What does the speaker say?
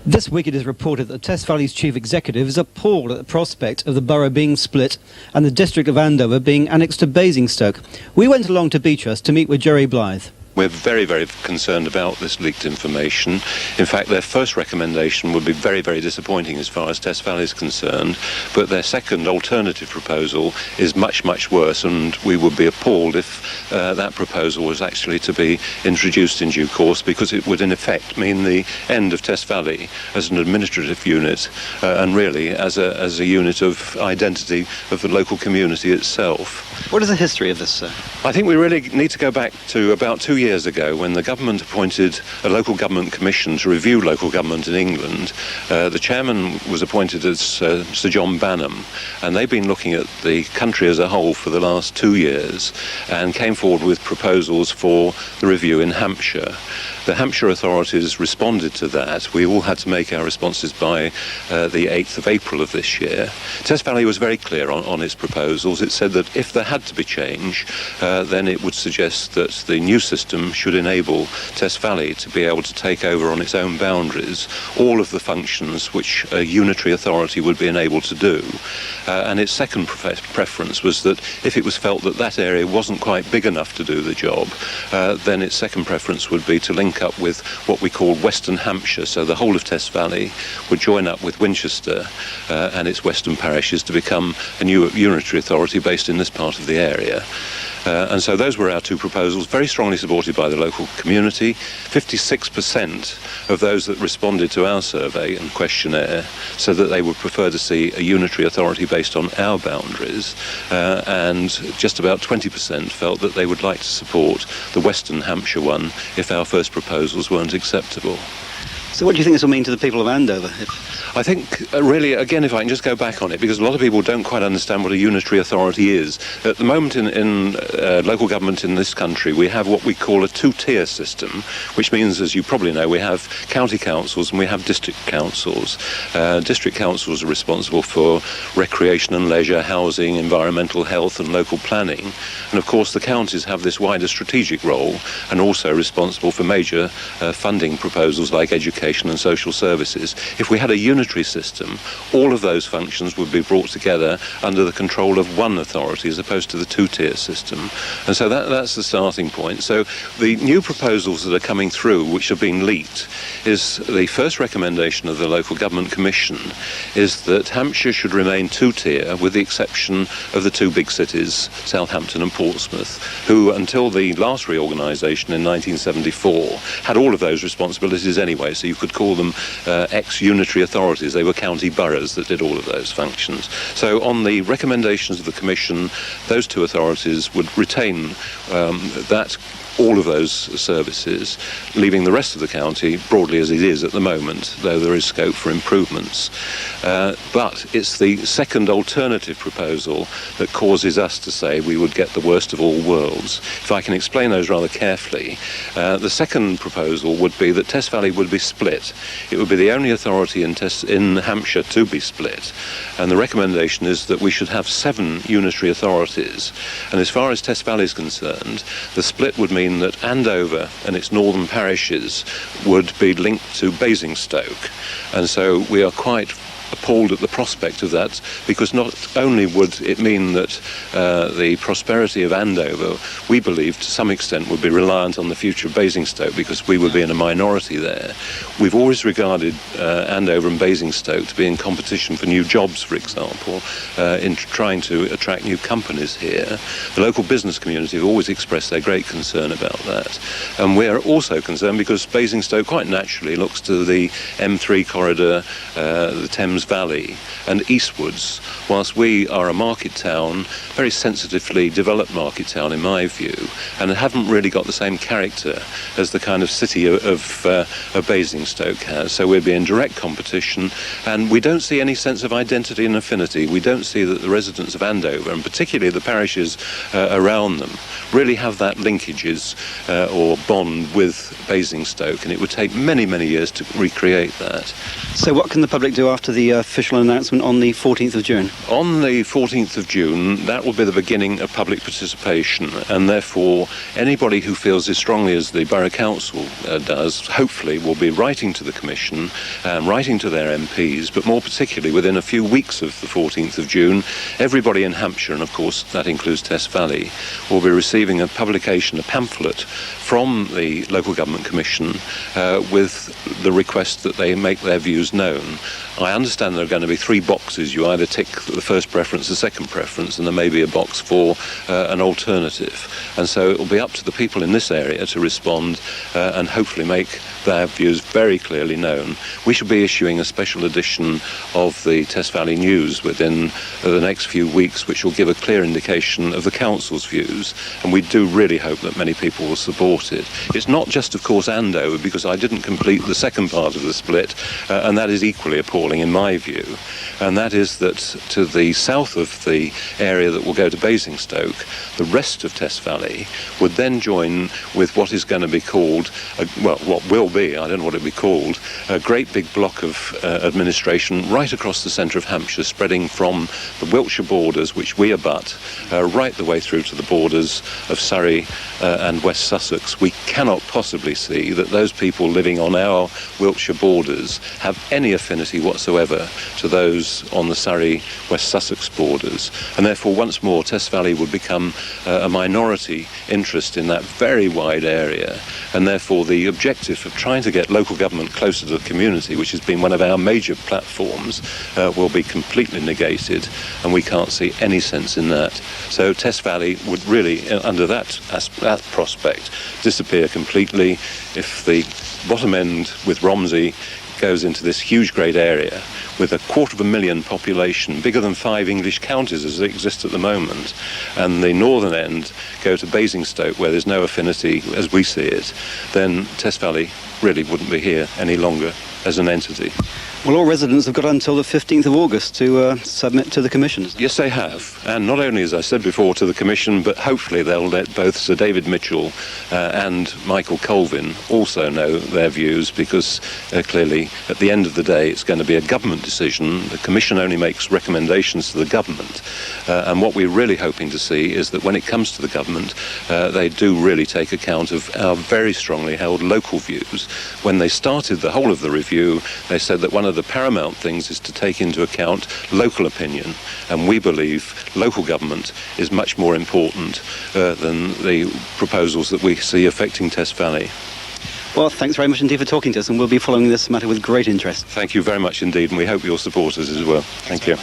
This week it is reported that Test Valley's chief executive is appalled at the prospect of the borough being split and the district of Andover being annexed to Basingstoke. We went along to Beechurst to meet with Jerry Blythe. We're very, very concerned about this leaked information. In fact, their first recommendation would be very, very disappointing as far as Test Valley is concerned, but their second alternative proposal is much, much worse, and we would be appalled if that proposal was actually to be introduced in due course, because it would in effect mean the end of Test Valley as an administrative unit and really as a unit of identity of the local community itself. What is the history of this, sir? I think we really need to go back to about 2 years ago when the government appointed a local government commission to review local government in England. The chairman was appointed as Sir John Banham, and they've been looking at the country as a whole for the last 2 years and came forward with proposals for the review in Hampshire. The Hampshire authorities responded to that. We all had to make our responses by the 8th of April of this year. Test Valley was very clear on its proposals. It said that if there had to be change, then it would suggest that the new system should enable Test Valley to be able to take over on its own boundaries all of the functions which a unitary authority would be enabled to do. And its second preference was that if it was felt that that area wasn't quite big enough to do the job, then its second preference would be to link up with what we call Western Hampshire, so the whole of Test Valley would join up with Winchester and its western parishes to become a new unitary authority based in this part of the area. And so those were our two proposals, very strongly supported by the local community. 56% of those that responded to our survey and questionnaire said that they would prefer to see a unitary authority based on our boundaries, and just about 20% felt that they would like to support the Western Hampshire one if our first proposals weren't acceptable. So what do you think this will mean to the people of Andover? I think, really, again, if I can just go back on it, because a lot of people don't quite understand what a unitary authority is. At the moment in local government in this country, we have what we call a two-tier system, which means, as you probably know, we have county councils and we have district councils. District councils are responsible for recreation and leisure, housing, environmental health and local planning. And, of course, the counties have this wider strategic role and also responsible for major funding proposals like education and social services. If we had a unitary system, all of those functions would be brought together under the control of one authority as opposed to the two-tier system. And so that's the starting point. So the new proposals that are coming through, which have been leaked, is the first recommendation of the Local Government Commission is that Hampshire should remain two-tier with the exception of the two big cities, Southampton and Portsmouth, who until the last reorganisation in 1974 had all of those responsibilities anyway, so you could call them ex-unitary authorities. They were county boroughs that did all of those functions. So on the recommendations of the Commission, those two authorities would retain all of those services, leaving the rest of the county broadly as it is at the moment, though there is scope for improvements. But it's the second alternative proposal that causes us to say we would get the worst of all worlds. If I can explain those rather carefully, the second proposal would be that Test Valley would be split. It would be the only authority in Hampshire to be split. And the recommendation is that we should have 7 unitary authorities. And as far as Test Valley is concerned, the split would mean that Andover and its northern parishes would be linked to Basingstoke. And so we are quite appalled at the prospect of that, because not only would it mean that the prosperity of Andover, we believe to some extent, would be reliant on the future of Basingstoke, because we would be in a minority there. We've always regarded Andover and Basingstoke to be in competition for new jobs, for example, in trying to attract new companies here. The local business community have always expressed their great concern about that. And we're also concerned because Basingstoke quite naturally looks to the M3 corridor, the Thames Valley and eastwards, whilst we are a market town, very sensitively developed market town in my view, and haven't really got the same character as the kind of city of Basingstoke has. So we'll be in direct competition, and we don't see any sense of identity and affinity. We don't see that the residents of Andover, and particularly the parishes around them, really have that linkages or bond with Basingstoke, and it would take many, many years to recreate that. So what can the public do after the the official announcement on the 14th of June? On the 14th of June, that will be the beginning of public participation, and therefore anybody who feels as strongly as the Borough Council does, hopefully will be writing to the Commission, writing to their MPs, but more particularly within a few weeks of the 14th of June, everybody in Hampshire, and of course that includes Test Valley, will be receiving a publication, a pamphlet from the Local Government Commission with the request that they make their views known. I understand there are going to be 3 boxes. You either tick the first preference, the second preference, and there may be a box for an alternative. And so it will be up to the people in this area to respond and hopefully make their views very clearly known. We shall be issuing a special edition of the Test Valley News within the next few weeks, which will give a clear indication of the Council's views, and we do really hope that many people will support it. It's not just, of course, Andover, because I didn't complete the second part of the split, and that is equally appalling in my view, and that is that to the south of the area that will go to Basingstoke, the rest of Test Valley would then join with what is going to be called, what will be, I don't know what it will be called, a great big block of administration right across the centre of Hampshire, spreading from the Wiltshire borders, which we abut, right the way through to the borders of Surrey and West Sussex. We cannot possibly see that those people living on our Wiltshire borders have any affinity whatsoever to those on the Surrey-West Sussex borders, and therefore once more Test Valley would become a minority interest in that very wide area, and therefore the objective of trying to get local government closer to the community, which has been one of our major platforms, will be completely negated, and we can't see any sense in that. So Test Valley would really, under that prospect, disappear completely if the bottom end with Romsey goes into this huge great area with 250,000 population, bigger than 5 English counties as they exist at the moment, and the northern end go to Basingstoke where there's no affinity as we see it, then Test Valley really wouldn't be here any longer as an entity. Well, all residents have got until the 15th of August to submit to the Commission. Yes, they have. And not only, as I said before, to the Commission, but hopefully they'll let both Sir David Mitchell and Michael Colvin also know their views, because clearly, at the end of the day, it's going to be a government decision. The Commission only makes recommendations to the government. And what we're really hoping to see is that when it comes to the government, they do really take account of our very strongly held local views. When they started the whole of the review, they said that one of the paramount things is to take into account local opinion, and we believe local government is much more important than the proposals that we see affecting Test Valley. Well, thanks very much indeed for talking to us, and we'll be following this matter with great interest. Thank you very much indeed, and we hope you'll support us as well. Thank you.